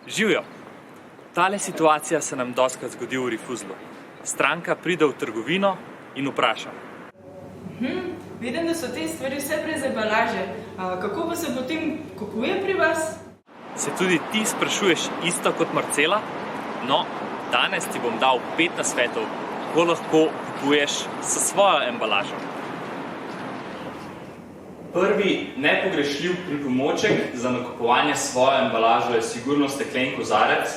Živjo! Tale situacija se nam dostikrat zgodi v Rifuzlu. Stranka pride v trgovino in vpraša. Vidim, da so te stvari vse brez embalaže. Kako pa se potem kupuje pri vas? Se tudi ti sprašuješ isto kot Marcela? No, danes ti bom dal 5 nasvetov, kako lahko kupuješ s svojo embalažo. Prvi nepogrešljiv pripomoček za nakupovanje svojo embalažo je sigurno steklen kozarec.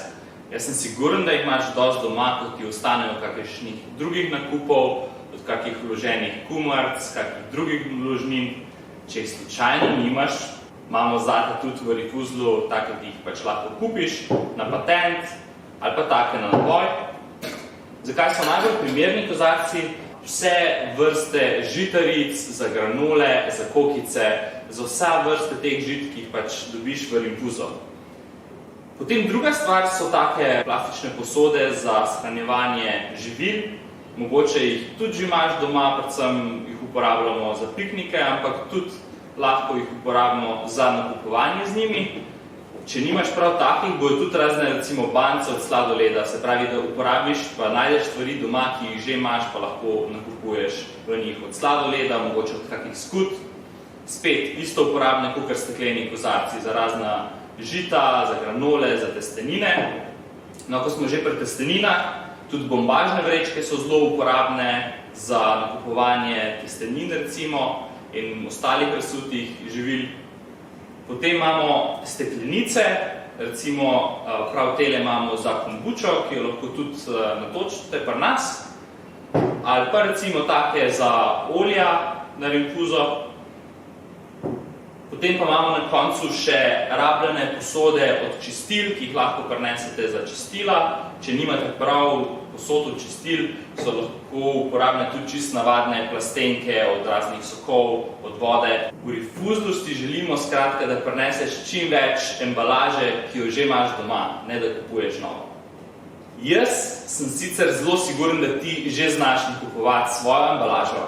Jaz sem siguren, da jih imaš dosti doma, ko ti ostanejo kakšnih drugih nakupov, od kakih vloženih kumaric, kakih drugih vložnin. Če jih slučajno nimaš, imamo zate tudi v Rifuzlu, take, ki jih pač lahko kupiš na patent ali pa take na naboj. Zakaj so najbolj primerni kozarci? Vse vrste žitaric, za granule, za kokice, za vse vrste teh žit, ki jih pač dobiš v Rifuzu. Potem druga stvar so take plastične posode za shranjevanje živil. Mogoče jih tudi že imaš doma, predvsem jih uporabljamo za piknike, ampak tudi lahko jih uporabimo za nakupovanje z njimi. Če nimaš prav takih, bojo tudi razne recimo banjce od sladoleda, se pravi, da uporabiš, pa najdeš stvari doma, ki jih že imaš, pa lahko nakupuješ v njih od sladoleda, mogoče od kakih skut. Spet isto uporabne kakor stekleni kozarci za razna žita, za granole, za testenine. No, ko smo že pri testeninah, tudi bombažne vrečke so zelo uporabne za nakupovanje testenin recimo in ostalih razsutih živil. Potem imamo steklenice, recimo prav tele imamo za kombučo, ki jo lahko tudi natočite pri nas, ali pa recimo take za olja na rinfuzo. Potem pa imamo na koncu še rabljene posode od čistil, ki jih lahko prinesete za čistila. Če nimate prav posod od čistil, so lahko uporabne tudi čist navadne plastenke od raznih sokov, od vode. V Rifuzlu si želimo skratka, da prineseš čim več embalaže, ki jo že imaš doma, ne da kupuješ novo. Jaz sem sicer zelo siguren, da ti že znaš nakupovati svojo embalažo,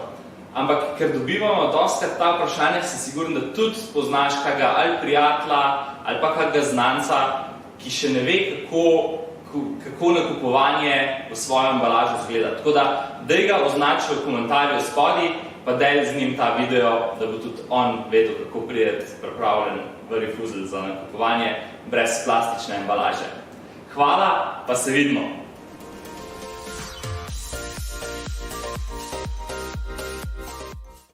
ampak ker dobivamo dostikrat ta vprašanja, sem siguren, da tudi poznaš kakega ali prijatelja ali pa kakega znanca, ki še ne ve, kako nakupovanje v svojo embalažo izgleda. Tako da, daj ga označi v komentarju spodaj, pa daj z njim ta video, da bo tudi on vedel, kako prijeti pripravljen v Rifuzl za nakupovanje brez plastične embalaže. Hvala, pa se vidimo!